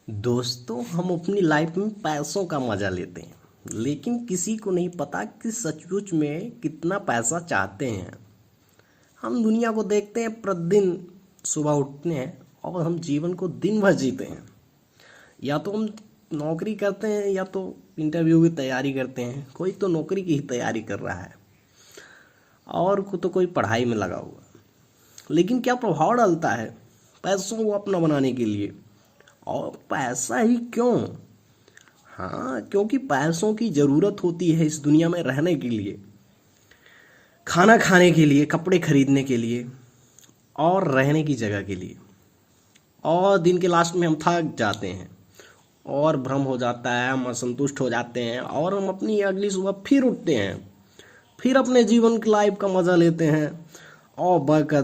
दोस्तों, हम अपनी लाइफ में पैसों का मजा लेते हैं, लेकिन किसी को नहीं पता कि सचमुच में कितना पैसा चाहते हैं। हम दुनिया को देखते हैं, प्रतिदिन सुबह उठते हैं और हम जीवन को दिन भर जीते हैं। या तो हम नौकरी करते हैं या तो इंटरव्यू की तैयारी करते हैं। कोई तो नौकरी की ही तैयारी कर रहा है और तो कोई पढ़ाई में लगा हुआ। लेकिन क्या प्रभाव डालता है पैसों को अपना बनाने के लिए? और पैसा ही क्यों? हाँ, क्योंकि पैसों की ज़रूरत होती है इस दुनिया में रहने के लिए, खाना खाने के लिए, कपड़े खरीदने के लिए और रहने की जगह के लिए। और दिन के लास्ट में हम थक जाते हैं और भ्रम हो जाता है, हम असंतुष्ट हो जाते हैं और हम अपनी अगली सुबह फिर उठते हैं, फिर अपने जीवन की लाइफ का मज़ा लेते हैं और वर्क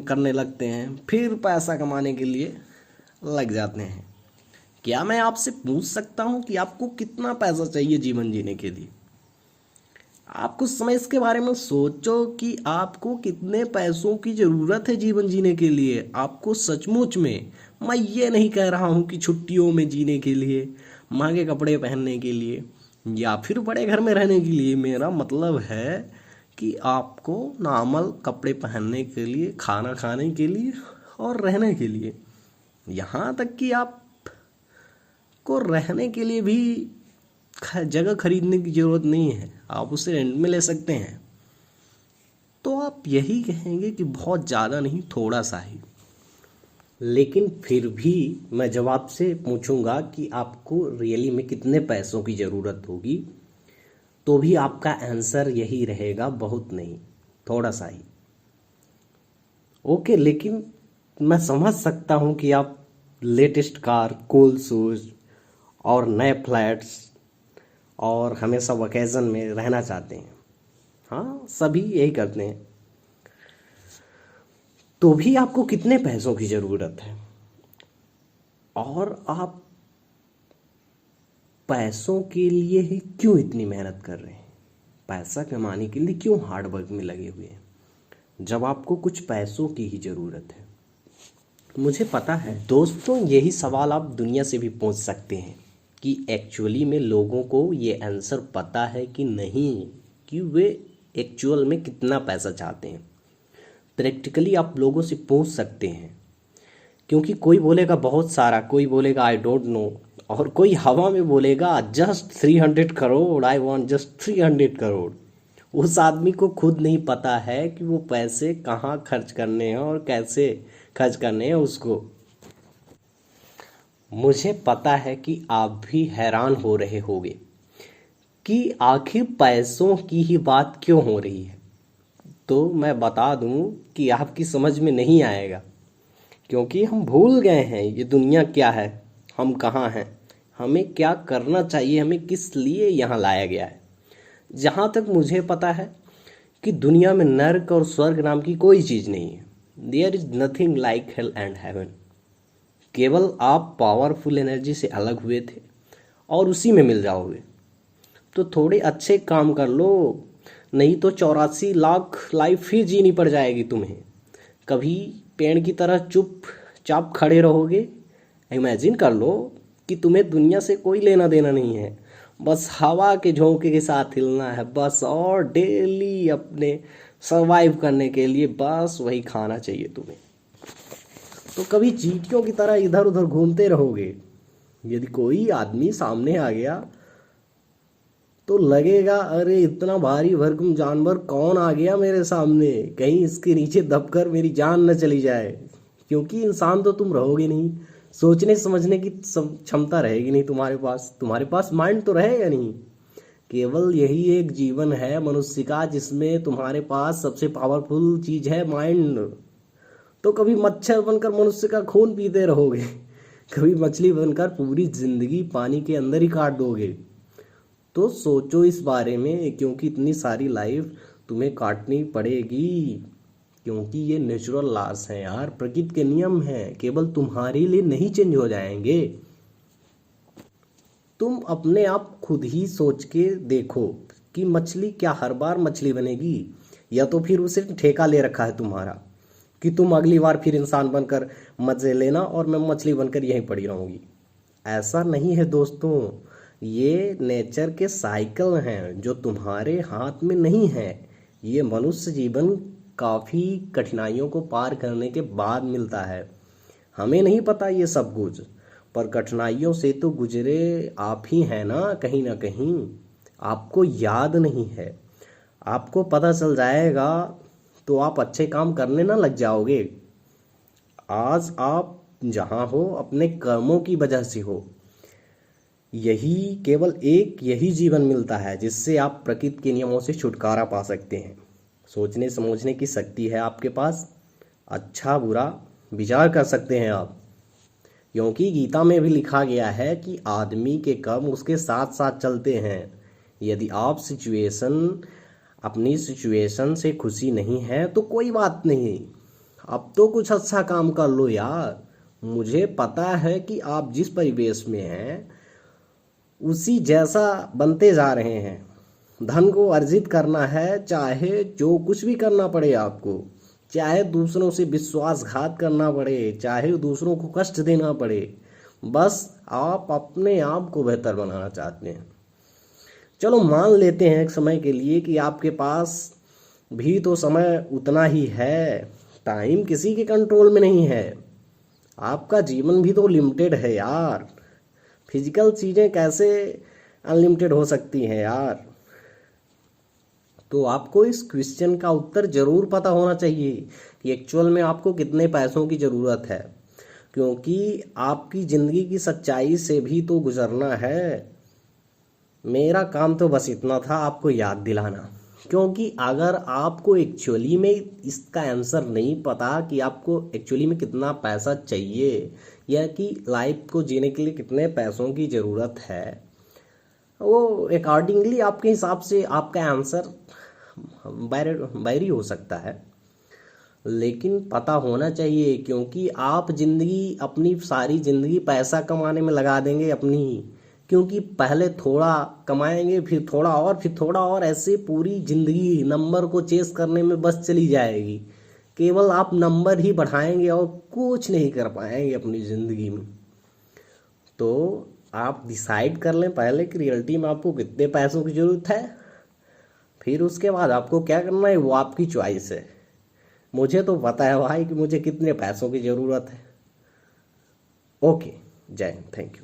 करने लगते हैं, फिर पैसा कमाने के लिए लग जाते हैं। क्या मैं आपसे पूछ सकता हूँ कि आपको कितना पैसा चाहिए जीवन जीने के लिए? आप कुछ समय इसके बारे में सोचो कि आपको कितने पैसों की ज़रूरत है जीवन जीने के लिए। आपको सचमुच में, मैं ये नहीं कह रहा हूँ कि छुट्टियों में जीने के लिए, महंगे कपड़े पहनने के लिए या फिर बड़े घर में रहने के लिए। मेरा मतलब है कि आपको नॉर्मल कपड़े पहनने के लिए, खाना खाने के लिए और रहने के लिए। यहाँ तक कि आप को रहने के लिए भी जगह खरीदने की ज़रूरत नहीं है, आप उसे रेंट में ले सकते हैं। तो आप यही कहेंगे कि बहुत ज़्यादा नहीं, थोड़ा सा ही। लेकिन फिर भी मैं जब आपसे पूछूंगा कि आपको रियली में कितने पैसों की ज़रूरत होगी, तो भी आपका आंसर यही रहेगा, बहुत नहीं, थोड़ा सा ही। ओके, लेकिन मैं समझ सकता हूँ कि आप लेटेस्ट कार, कूल शूज़ और नए फ्लैट्स और हमेशा वकेशन में रहना चाहते हैं। हाँ, सभी यही करते हैं। तो भी आपको कितने पैसों की ज़रूरत है? और आप पैसों के लिए ही क्यों इतनी मेहनत कर रहे हैं? पैसा कमाने के लिए क्यों हार्ड वर्क में लगे हुए हैं जब आपको कुछ पैसों की ही ज़रूरत है? मुझे पता है दोस्तों, यही सवाल आप दुनिया से भी पूछ सकते हैं कि एक्चुअली में लोगों को ये आंसर पता है कि नहीं, कि वे एक्चुअल में कितना पैसा चाहते हैं। प्रैक्टिकली आप लोगों से पूछ सकते हैं, क्योंकि कोई बोलेगा बहुत सारा, कोई बोलेगा आई डोंट नो, और कोई हवा में बोलेगा just 300 crore, I want just 300 crore. उस आदमी को खुद नहीं पता है कि वो पैसे कहाँ खर्च करने हैं और कैसे खर्च करने हैं उसको। मुझे पता है कि आप भी हैरान हो रहे होंगे कि आखिर पैसों की ही बात क्यों हो रही है। तो मैं बता दूं कि आपकी समझ में नहीं आएगा, क्योंकि हम भूल गए हैं ये दुनिया क्या है, हम कहाँ हैं, हमें क्या करना चाहिए, हमें किस लिए यहाँ लाया गया है। जहाँ तक मुझे पता है कि दुनिया में नर्क और स्वर्ग नाम की कोई चीज़ नहीं है। There is nothing like hell and heaven. केवल आप पावरफुल एनर्जी से अलग हुए थे और उसी में मिल जाओगे। तो थोड़े अच्छे काम कर लो, नहीं तो 84 लाख लाइफ फिर जीनी पड़ जाएगी तुम्हें। कभी पेड़ की तरह चुपचाप खड़े रहोगे? इमेजिन कर लो कि तुम्हें दुनिया से कोई लेना देना नहीं है, बस हवा के झोंके के साथ हिलना है बस, और डेली अपने सर्वाइव करने के लिए बस वही खाना चाहिए तुम्हें। तो कभी चींटियों की तरह इधर उधर घूमते रहोगे। यदि कोई आदमी सामने आ गया तो लगेगा, अरे इतना भारी भरकम जानवर कौन आ गया मेरे सामने, कहीं इसके नीचे दबकर मेरी जान न चली जाए। क्योंकि इंसान तो तुम रहोगे नहीं, सोचने समझने की क्षमता रहेगी नहीं तुम्हारे पास माइंड तो रहेगा नहीं। केवल यही एक जीवन है मनुष्य का जिसमें तुम्हारे पास सबसे पावरफुल चीज़ है, माइंड। तो कभी मच्छर बनकर मनुष्य का खून पीते रहोगे, कभी मछली बनकर पूरी जिंदगी पानी के अंदर ही काट दोगे। तो सोचो इस बारे में, क्योंकि इतनी सारी लाइफ तुम्हें काटनी पड़ेगी, क्योंकि ये नेचुरल लॉस हैं यार, प्रकृति के नियम हैं, केवल तुम्हारे लिए नहीं चेंज हो जाएंगे। तुम अपने आप खुद ही सोच के देखो कि मछली क्या हर बार मछली बनेगी, या तो फिर उसे ठेका ले रखा है तुम्हारा कि तुम अगली बार फिर इंसान बनकर मजे लेना और मैं मछली बनकर यहीं पड़ी रहूंगी। ऐसा नहीं है दोस्तों, ये नेचर के साइकिल हैं जो तुम्हारे हाथ में नहीं है। ये मनुष्य जीवन काफ़ी कठिनाइयों को पार करने के बाद मिलता है। हमें नहीं पता ये सब कुछ, पर कठिनाइयों से तो गुजरे आप ही हैं ना कहीं। आपको याद नहीं है, आपको पता चल जाएगा तो आप अच्छे काम करने ना लग जाओगे। आज आप जहाँ हो अपने कर्मों की वजह से हो। यही केवल एक यही जीवन मिलता है जिससे आप प्रकृति के नियमों से छुटकारा पा सकते हैं। सोचने समझने की शक्ति है आपके पास, अच्छा बुरा विचार कर सकते हैं आप, क्योंकि गीता में भी लिखा गया है कि आदमी के कर्म उसके साथ साथ चलते हैं। यदि आप अपनी सिचुएशन से खुशी नहीं है तो कोई बात नहीं, अब तो कुछ अच्छा काम कर लो यार। मुझे पता है कि आप जिस परिवेश में हैं उसी जैसा बनते जा रहे हैं। धन को अर्जित करना है, चाहे जो कुछ भी करना पड़े आपको, चाहे दूसरों से विश्वासघात करना पड़े, चाहे दूसरों को कष्ट देना पड़े, बस आप अपने आप को बेहतर बनाना चाहते हैं। चलो मान लेते हैं एक समय के लिए कि आपके पास भी तो समय उतना ही है। टाइम किसी के कंट्रोल में नहीं है, आपका जीवन भी तो लिमिटेड है यार। फिजिकल चीज़ें कैसे अनलिमिटेड हो सकती हैं यार। तो आपको इस क्वेश्चन का उत्तर ज़रूर पता होना चाहिए कि एक्चुअल में आपको कितने पैसों की ज़रूरत है, क्योंकि आपकी ज़िंदगी की सच्चाई से भी तो गुजरना है। मेरा काम तो बस इतना था आपको याद दिलाना, क्योंकि अगर आपको एक्चुअली में इसका आंसर नहीं पता कि आपको एक्चुअली में कितना पैसा चाहिए या कि लाइफ को जीने के लिए कितने पैसों की ज़रूरत है, वो अकॉर्डिंगली आपके हिसाब से आपका आंसर बैरी हो सकता है। लेकिन पता होना चाहिए, क्योंकि आप अपनी सारी ज़िंदगी पैसा कमाने में लगा देंगे अपनी, क्योंकि पहले थोड़ा कमाएंगे, फिर थोड़ा और, फिर थोड़ा और, ऐसे पूरी ज़िंदगी नंबर को चेस करने में बस चली जाएगी। केवल आप नंबर ही बढ़ाएंगे और कुछ नहीं कर पाएंगे अपनी ज़िंदगी में। तो आप डिसाइड कर लें पहले कि रियलिटी में आपको कितने पैसों की ज़रूरत है, फिर उसके बाद आपको क्या करना है वो आपकी चॉइस है। मुझे तो पता है भाई कि मुझे कितने पैसों की ज़रूरत है। ओके, जय हिंद, थैंक यू।